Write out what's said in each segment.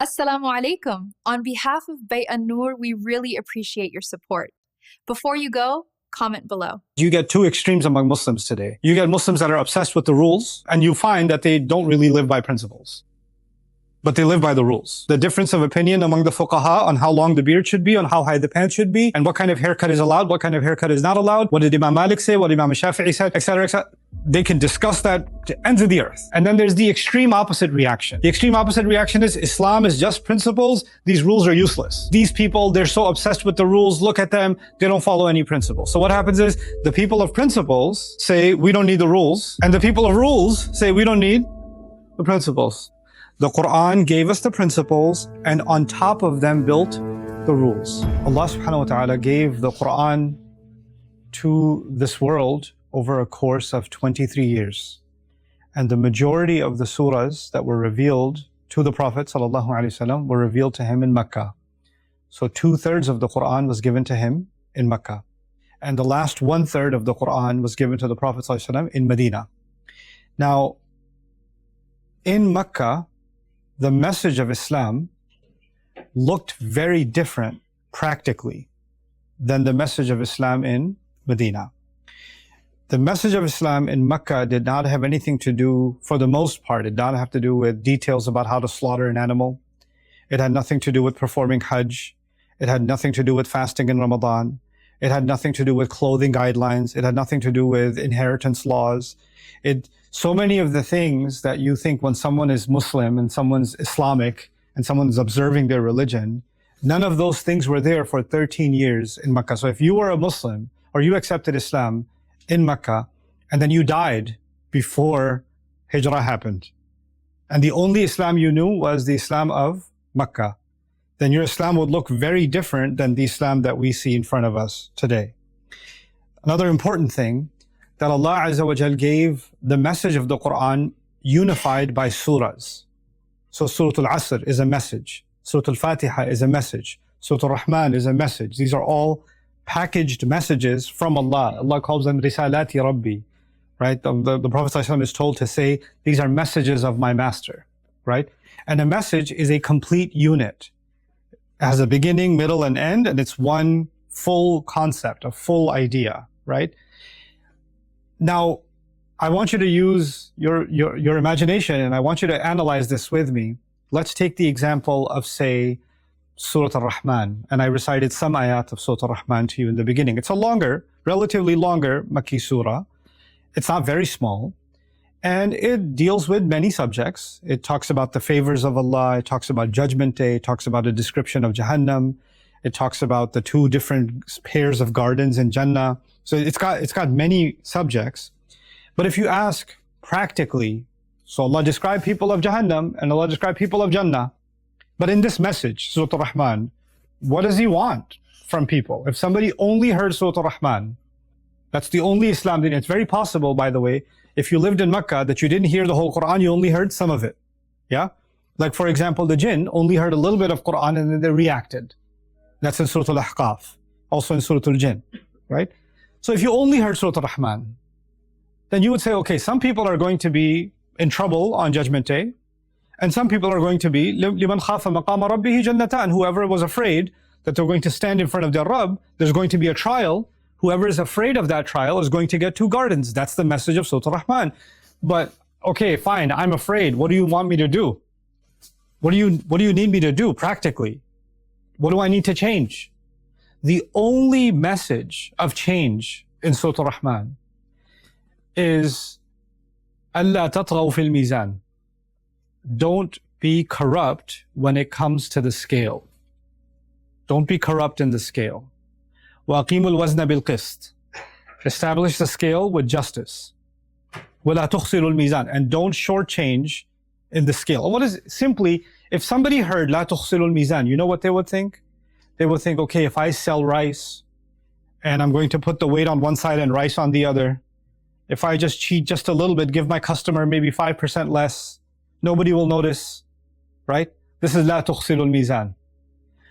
Assalamu alaikum. On behalf of An-Nur, we really appreciate your support. Before you go, comment below. You get two extremes among Muslims today. You get Muslims that are obsessed with the rules, and you find that they don't really live by principles, but they live by the rules. The difference of opinion among the fuqaha on how long the beard should be, on how high the pants should be, and what kind of haircut is allowed, what kind of haircut is not allowed, what did Imam Malik say, what Imam Shafi'i said, etc., etc. They can discuss that to ends of the earth. And then there's the extreme opposite reaction. The extreme opposite reaction is Islam is just principles. These rules are useless. These people, they're so obsessed with the rules. Look at them. They don't follow any principles. So what happens is the people of principles say we don't need the rules. And the people of rules say we don't need the principles. The Quran gave us the principles, and on top of them built the rules. Allah subhanahu wa ta'ala gave the Quran to this world over a course of 23 years. And the majority of the surahs that were revealed to the Prophet sallallahu alaihi wasallam were revealed to him in Mecca. So 2/3 of the Quran was given to him in Mecca. And the last 1/3 of the Quran was given to the Prophet sallallahu alaihi wasallam in Medina. Now, in Mecca, the message of Islam looked very different practically than the message of Islam in Medina. The message of Islam in Mecca did not have anything to do, for the most part, it did not have to do with details about how to slaughter an animal. It had nothing to do with performing Hajj. It had nothing to do with fasting in Ramadan. It had nothing to do with clothing guidelines. It had nothing to do with inheritance laws. So many of the things that you think when someone is Muslim and someone's Islamic and someone's observing their religion, none of those things were there for 13 years in Mecca. So if you were a Muslim or you accepted Islam in Mecca and then you died before Hijrah happened, and the only Islam you knew was the Islam of Mecca, then your Islam would look very different than the Islam that we see in front of us today. Another important thing, that Allah Azza wa Jal gave the message of the Quran unified by surahs. So Surah Al-Asr is a message. Surah Al-Fatiha is a message. Surah Al-Rahman is a message. These are all packaged messages from Allah. Allah calls them Risalati Rabbi, right? The Prophet ﷺ is told to say, these are messages of my master, right? And a message is a complete unit. It has a beginning, middle, and end, and it's one full concept, a full idea, right? Now, I want you to use your imagination, and I want you to analyze this with me. Let's take the example of, say, Surah Al-Rahman, and I recited some ayat of Surah Al-Rahman to you in the beginning. It's a longer, relatively longer Makki surah. It's not very small, and it deals with many subjects. It talks about the favors of Allah, it talks about Judgment Day, it talks about a description of Jahannam, it talks about the two different pairs of gardens in Jannah. So it's got many subjects. But if you ask practically, so Allah described people of Jahannam and Allah described people of Jannah. But in this message, Surah Al-Rahman, what does He want from people? If somebody only heard Surah Al-Rahman, that's the only Islam. It's very possible, by the way, if you lived in Mecca, that you didn't hear the whole Quran, you only heard some of it. Yeah? Like for example, the jinn only heard a little bit of Quran and then they reacted. That's in Surah Al-Ahqaf, also in Surah Al-Jinn, right? So if you only heard Surah Al-Rahman, then you would say, okay, some people are going to be in trouble on Judgment Day, and some people are going to be لِمَنْ خَافَ مَقَامَ رَبِّهِ جَنَّتَانِ. Whoever was afraid that they're going to stand in front of their Rabb, there's going to be a trial. Whoever is afraid of that trial is going to get two gardens. That's the message of Surah Al-Rahman. But okay, fine, I'm afraid. What do you want me to do? What do you need me to do practically? What do I need to change? The only message of change in Surah Al-Rahman is أَلَّا تَطْغَوْا فِي الْمِيزَانِ. Don't be corrupt when it comes to the scale. Don't be corrupt in the scale. وَأَقِيمُوا الْوَزْنَ بِالْقِسْطِ. Establish the scale with justice. وَلَا تُخْسِرُوا الْمِيزَانِ. And don't shortchange in the scale. What is simply, if somebody heard لَا تُخْسِرُوا الْمِيزَانِ, you know what they would think? They would think, okay, if I sell rice and I'm going to put the weight on one side and rice on the other, if I just cheat just a little bit, give my customer maybe 5% less, nobody will notice, right? This is لا تخسروا الميزان.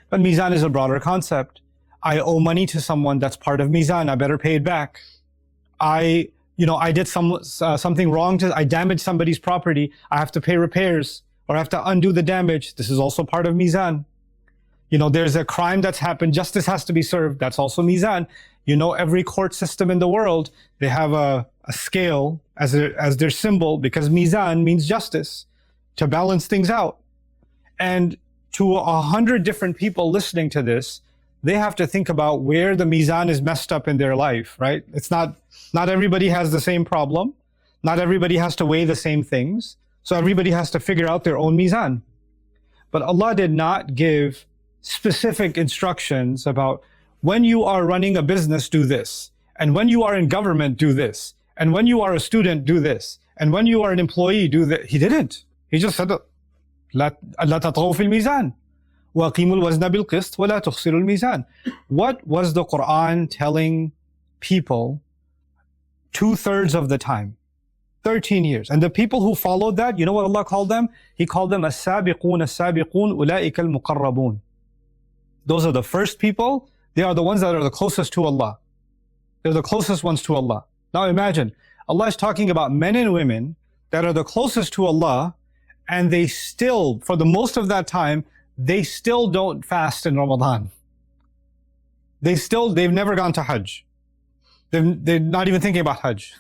But mizan is a broader concept. I owe money to someone, that's part of mizan, I better pay it back. I I did something wrong I damaged somebody's property. I have to pay repairs or I have to undo the damage. This is also part of mizan. There's a crime that's happened. Justice has to be served. That's also mizan. Every court system in the world, they have a scale as their symbol because mizan means justice, to balance things out. And to 100 different people listening to this, they have to think about where the mizan is messed up in their life, right? It's not everybody has the same problem. Not everybody has to weigh the same things. So everybody has to figure out their own mizan. But Allah did not give specific instructions about when you are running a business, do this. And when you are in government, do this. And when you are a student, do this. And when you are an employee, do that. He didn't. He just said, لا تطغوا في الميزان وأقيموا الوزن بالقسط ولا تخسروا الميزان. What was the Quran telling people 2/3 of the time? 13 years. And the people who followed that, you know what Allah called them? He called them السابقون السابقون أولئك المقربون. Those are the first people. They are the ones that are the closest to Allah. They're the closest ones to Allah. Now imagine, Allah is talking about men and women that are the closest to Allah, and they still, for the most of that time, they still don't fast in Ramadan. They've never gone to Hajj. They're not even thinking about Hajj.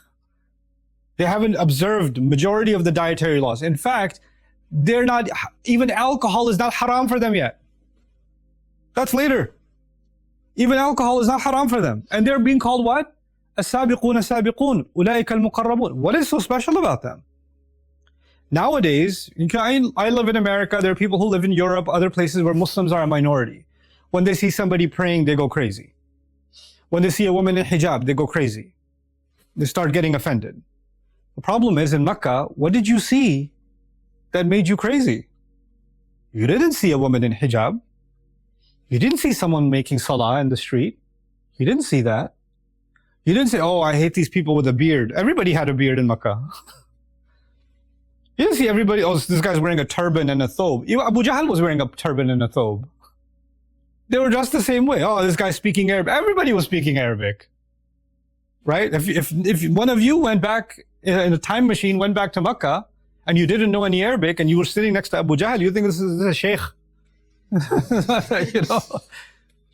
They haven't observed majority of the dietary laws. In fact, even alcohol is not haram for them yet. That's later. Even alcohol is not haram for them. And they're being called what? السابقون السابقون أولئك المقربون. What is so special about them? Nowadays, I live in America. There are people who live in Europe, other places where Muslims are a minority. When they see somebody praying, they go crazy. When they see a woman in hijab, they go crazy. They start getting offended. The problem is in Mecca, what did you see that made you crazy? You didn't see a woman in hijab. You didn't see someone making salah in the street. You didn't see that. You didn't say, oh, I hate these people with a beard. Everybody had a beard in Mecca. You didn't see everybody, oh, this guy's wearing a turban and a thobe. Even Abu Jahl was wearing a turban and a thobe. They were dressed the same way. Oh, this guy's speaking Arabic. Everybody was speaking Arabic. Right? If one of you went back in a time machine, went back to Mecca, and you didn't know any Arabic, and you were sitting next to Abu Jahl, you think this is a sheikh.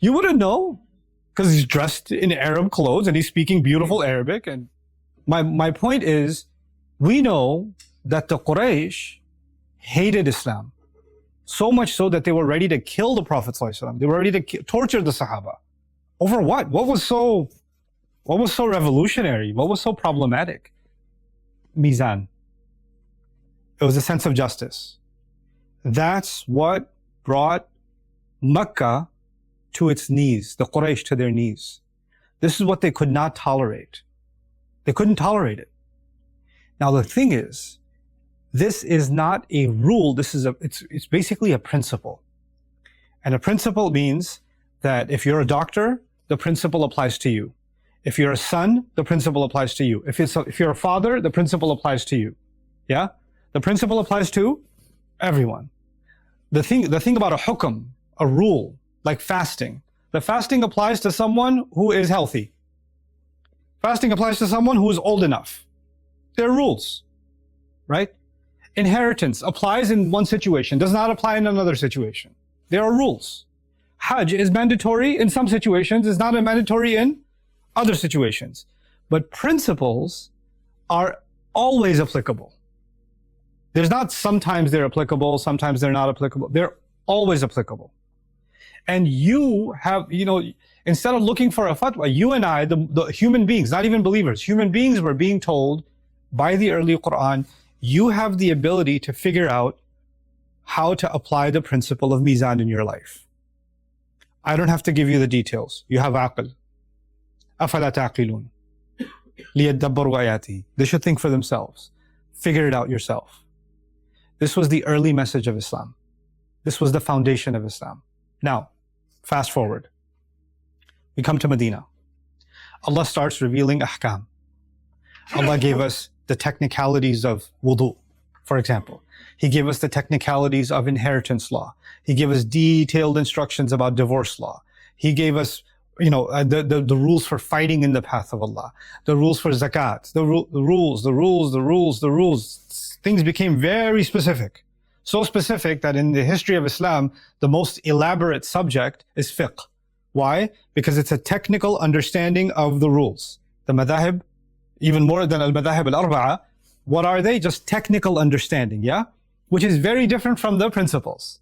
You wouldn't know, because he's dressed in Arab clothes and he's speaking beautiful Arabic. And my point is, we know that the Quraysh hated Islam, so much so that they were ready to kill the Prophet ﷺ. They were ready to torture the Sahaba. Over what? What was so revolutionary? What was so problematic? Mizan. It was a sense of justice. That's what brought Mecca to its knees, the Quraysh to their knees. This is what they could not tolerate. They couldn't tolerate it. Now the thing is, this is not a rule. It's basically a principle. And a principle means that if you're a doctor, the principle applies to you. If you're a son, the principle applies to you. If you're a father, the principle applies to you. Yeah? The principle applies to everyone. The thing about a hukm, a rule, like fasting. The fasting applies to someone who is healthy. Fasting applies to someone who is old enough. There are rules, right? Inheritance applies in one situation, does not apply in another situation. There are rules. Hajj is mandatory in some situations, is not mandatory in other situations. But principles are always applicable. There's not sometimes they're applicable, sometimes they're not applicable. They're always applicable. And you have, instead of looking for a fatwa, you and I, the human beings, not even believers, human beings were being told by the early Quran, you have the ability to figure out how to apply the principle of mizan in your life. I don't have to give you the details. You have aql. أَفَلَا تَعْقِلُونَ لِيَدَّبَّرُوا آيَاتِهِ. They should think for themselves. Figure it out yourself. This was the early message of Islam. This was the foundation of Islam. Now, fast forward. We come to Medina. Allah starts revealing ahkam. Allah gave us the technicalities of wudu, for example. He gave us the technicalities of inheritance law. He gave us detailed instructions about divorce law. He gave us the rules for fighting in the path of Allah, the rules for zakat, the rules. Things became very specific. So specific that in the history of Islam, the most elaborate subject is fiqh. Why? Because it's a technical understanding of the rules. The madhahib, even more than al-madhahib al-arba'a, what are they? Just technical understanding, yeah? Which is very different from the principles.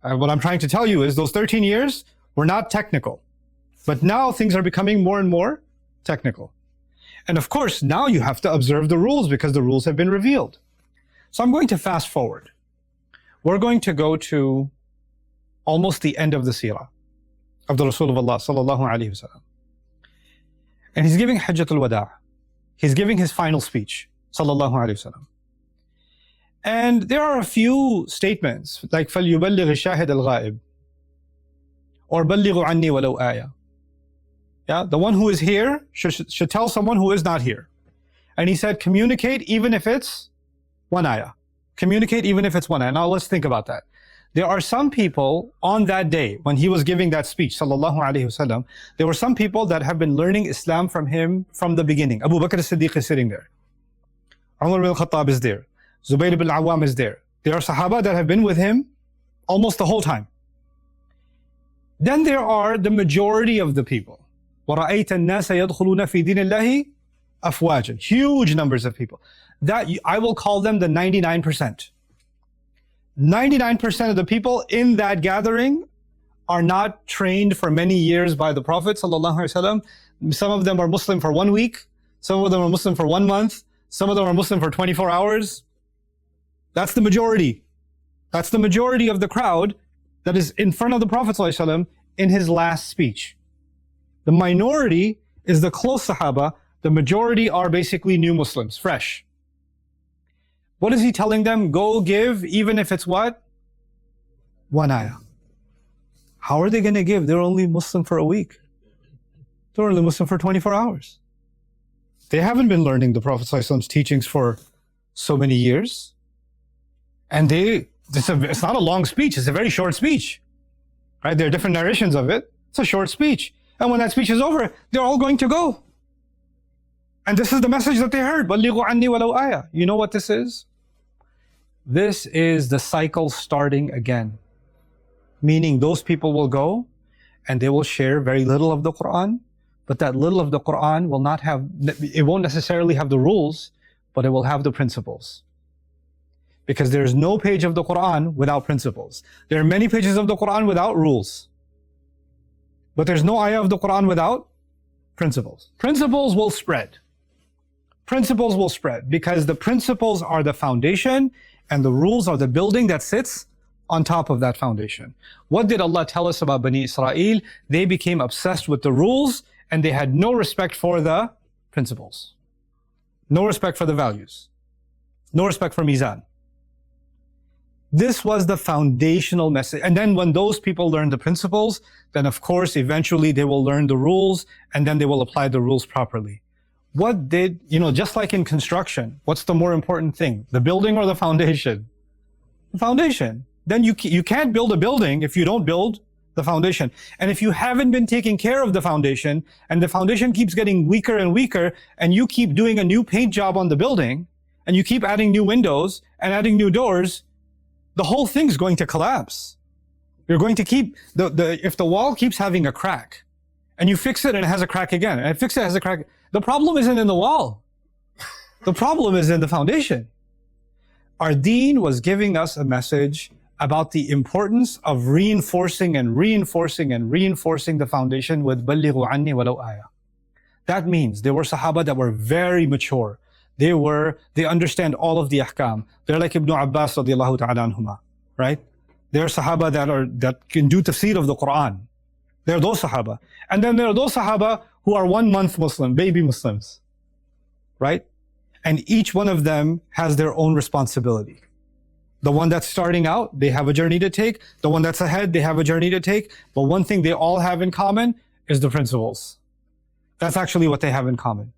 What I'm trying to tell you is those 13 years were not technical. But now things are becoming more and more technical. And of course, now you have to observe the rules because the rules have been revealed. So I'm going to fast forward. We're going to go to almost the end of the seerah of the Rasul of Allah sallallahu alaihi wasallam. And he's giving Hajjatul Wada'. He's giving his final speech sallallahu alaihi wasallam. And there are a few statements like فَلْيُبَلِّغِ الشَّاهِدَ الْغَائِبِ or بَلِّغُ عَنِّي وَلَوْ آيَةً. Yeah, the one who is here should tell someone who is not here. And he said, communicate even if it's one ayah. Communicate even if it's one ayah. Now let's think about that. There are some people on that day when he was giving that speech, sallallahu alaihi wasallam, there were some people that have been learning Islam from him from the beginning. Abu Bakr as-Siddiq is sitting there. Umar bin al-Khattab is there. Zubayr ibn al-Awwam is there. There are Sahaba that have been with him almost the whole time. Then there are the majority of the people. وَرَأَيْتَ النَّاسَ يَدْخُلُونَ فِي دِينِ اللَّهِ أَفْوَاجًا. Huge numbers of people. That I will call them the 99%. 99% of the people in that gathering are not trained for many years by the Prophet ﷺ. Some of them are Muslim for 1 week. Some of them are Muslim for 1 month. Some of them are Muslim for 24 hours. That's the majority. That's the majority of the crowd that is in front of the Prophet ﷺ in his last speech. The minority is the close Sahaba. The majority are basically new Muslims, fresh. What is he telling them? Go give, even if it's what? One ayah. How are they going to give? They're only Muslim for a week. They're only Muslim for 24 hours. They haven't been learning the Prophet ﷺ's teachings for so many years. And it's not a long speech, it's a very short speech. Right? There are different narrations of it. It's a short speech. And when that speech is over, they're all going to go. And this is the message that they heard. بَلِّغُوا عَنِّي وَلَوْ آيَةً. You know what this is? This is the cycle starting again. Meaning those people will go and they will share very little of the Quran, but that little of the Quran will not have, it won't necessarily have the rules, but it will have the principles. Because there is no page of the Quran without principles. There are many pages of the Quran without rules. But there's no ayah of the Quran without principles. Principles will spread. Principles will spread because the principles are the foundation and the rules are the building that sits on top of that foundation. What did Allah tell us about Bani Israel? They became obsessed with the rules and they had no respect for the principles. No respect for the values. No respect for mizan. This was the foundational message. And then when those people learn the principles, then of course, eventually they will learn the rules and then they will apply the rules properly. Just like in construction, what's the more important thing? The building or the foundation? The foundation. Then you can't build a building if you don't build the foundation. And if you haven't been taking care of the foundation and the foundation keeps getting weaker and weaker and you keep doing a new paint job on the building and you keep adding new windows and adding new doors, the whole thing's going to collapse. You're going to keep, if the wall keeps having a crack, and you fix it and it has a crack again, and fix it has a crack, the problem isn't in the wall. The problem is in the foundation. Our deen was giving us a message about the importance of reinforcing the foundation with بَلِّغُوا عَنِّي وَلَوْ آيَةً. That means there were Sahaba that were very mature. They understand all of the ahkam. They're like Ibn Abbas radiallahu ta'ala anhuma, right? They're Sahaba that can do tafsir of the Quran. They're those Sahaba. And then there are those Sahaba who are 1 month Muslim, baby Muslims, right? And each one of them has their own responsibility. The one that's starting out, they have a journey to take. The one that's ahead, they have a journey to take. But one thing they all have in common is the principles. That's actually what they have in common.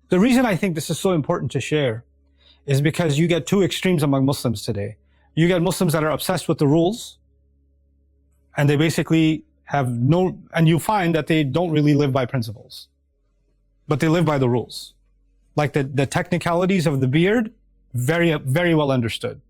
The reason I think this is so important to share is because you get two extremes among Muslims today. You get Muslims that are obsessed with the rules, and they basically and you find that they don't really live by principles, but they live by the rules. Like the technicalities of the beard, very, very well understood.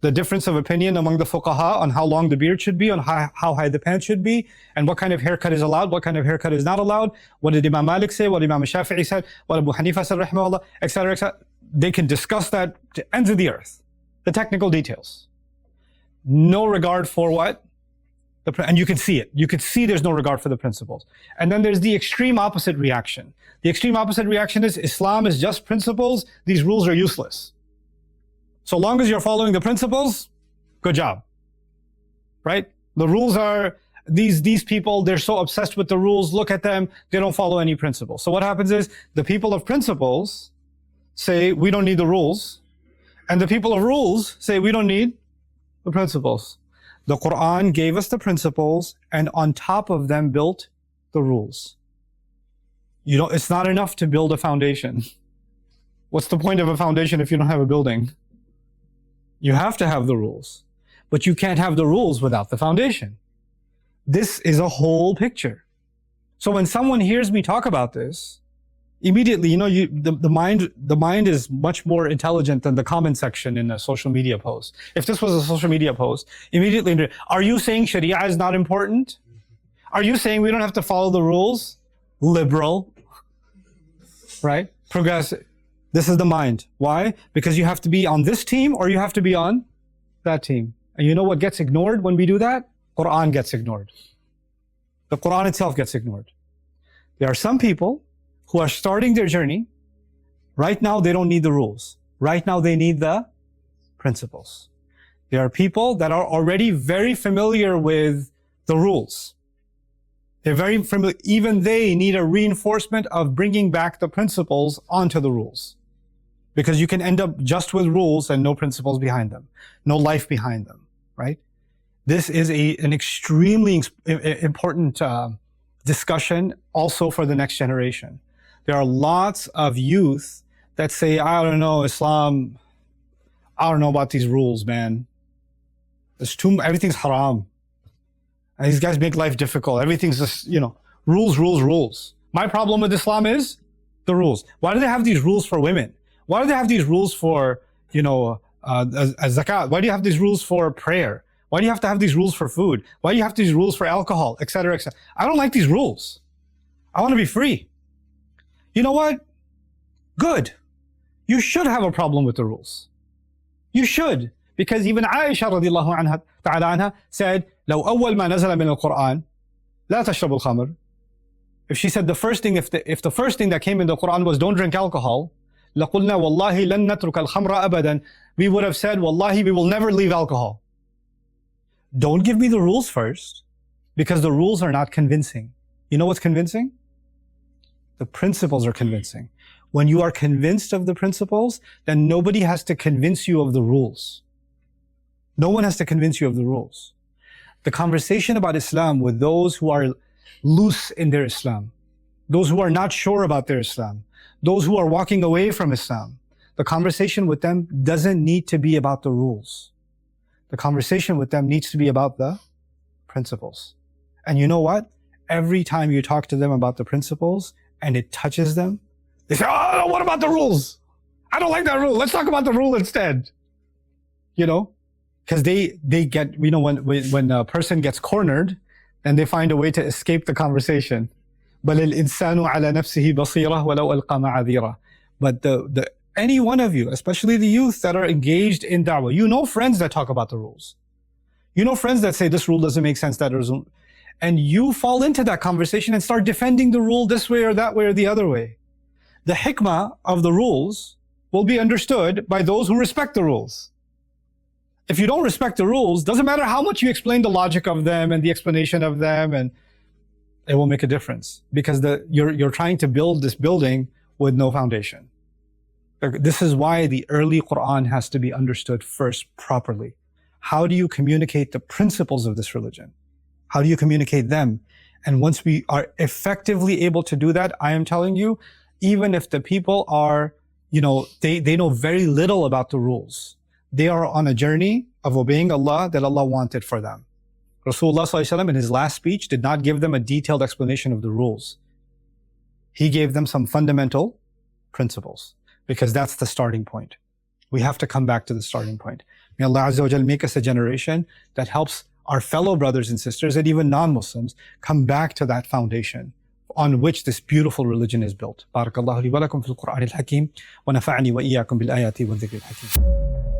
The difference of opinion among the fuqaha on how long the beard should be, on how high the pants should be, and what kind of haircut is allowed, what kind of haircut is not allowed. What did Imam Malik say, what Imam Shafi'i said, what Abu Hanifa said, rahimahullah, etc., etc. They can discuss that to ends of the earth. The technical details. No regard for what? And you can see it. You can see there's no regard for the principles. And then there's the extreme opposite reaction. The extreme opposite reaction is Islam is just principles. These rules are useless. So long as you're following the principles, good job. Right? The rules are, these people, they're so obsessed with the rules. Look at them. They don't follow any principles. So what happens is the people of principles say, we don't need the rules. And the people of rules say, we don't need the principles. The Quran gave us the principles, and on top of them built the rules. It's not enough to build a foundation. What's the point of a foundation if you don't have a building? You have to have the rules, but you can't have the rules without the foundation. This is a whole picture. So when someone hears me talk about this, immediately, the mind is much more intelligent than the comment section in a social media post. If this was a social media post, immediately, are you saying Sharia is not important? Are you saying we don't have to follow the rules? Liberal, right? Progressive. This is the mind. Why? Because you have to be on this team or you have to be on that team. And you know what gets ignored when we do that? Quran gets ignored. The Quran itself gets ignored. There are some people who are starting their journey. Right now, they don't need the rules. Right now, they need the principles. There are people that are already very familiar with the rules. They're very familiar. Even they need a reinforcement of bringing back the principles onto the rules. Because you can end up just with rules and no principles behind them, no life behind them, right? This is an extremely important discussion also for the next generation. There are lots of youth that say, I don't know, Islam, I don't know about these rules, man. Everything's haram. And these guys make life difficult. Everything's just, rules, rules, rules. My problem with Islam is the rules. Why do they have these rules for women? Why do they have these rules for, zakat? Why do you have these rules for prayer? Why do you have to have these rules for food? Why do you have these rules for alcohol, etc., etc.? I don't like these rules. I want to be free. You know what? Good. You should have a problem with the rules. You should. Because even Aisha radiallahu anha, ta'ala anha said, لو أول ما نزل من القرآن لا تشرب الخمر. If she said if the first thing that came in the Quran was don't drink alcohol, لقلنا والله لن نترك الخمر أبدا. We would have said, wallahi, we will never leave alcohol. Don't give me the rules first, because the rules are not convincing. You know what's convincing? The principles are convincing. When you are convinced of the principles, then nobody has to convince you of the rules. No one has to convince you of the rules. The conversation about Islam with those who are loose in their Islam, those who are not sure about their Islam, those who are walking away from Islam, the conversation with them doesn't need to be about the rules. The conversation with them needs to be about the principles. And you know what? Every time you talk to them about the principles and it touches them, they say, oh, what about the rules? I don't like that rule. Let's talk about the rule instead. Because they get, when a person gets cornered, then they find a way to escape the conversation. بَلِ الْإِنسَانُ عَلَى نَفْسِهِ بَصِيرَةٌ وَلَوْ أَلْقَى مَعَاذِيرَهُ. But any one of you, especially the youth that are engaged in da'wah, you know friends that talk about the rules. You know friends that say this rule doesn't make sense, that doesn't. And you fall into that conversation and start defending the rule this way or that way or the other way. The hikmah of the rules will be understood by those who respect the rules. If you don't respect the rules, doesn't matter how much you explain the logic of them and the explanation of them, and it won't make a difference, because you're trying to build this building with no foundation. This is why the early Quran has to be understood first properly. How do you communicate the principles of this religion? How do you communicate them? And once we are effectively able to do that, I am telling you, even if the people are, they know very little about the rules, they are on a journey of obeying Allah that Allah wanted for them. Rasulullah ﷺ in his last speech did not give them a detailed explanation of the rules. He gave them some fundamental principles because that's the starting point. We have to come back to the starting point. May Allah Azza wa Jal make us a generation that helps our fellow brothers and sisters and even non-Muslims come back to that foundation on which this beautiful religion is built. Barakallahu li wa lakum fil Qur'an al-Hakim wa nafa'ani wa iyyakum bil ayati wa dhikr al-Hakim.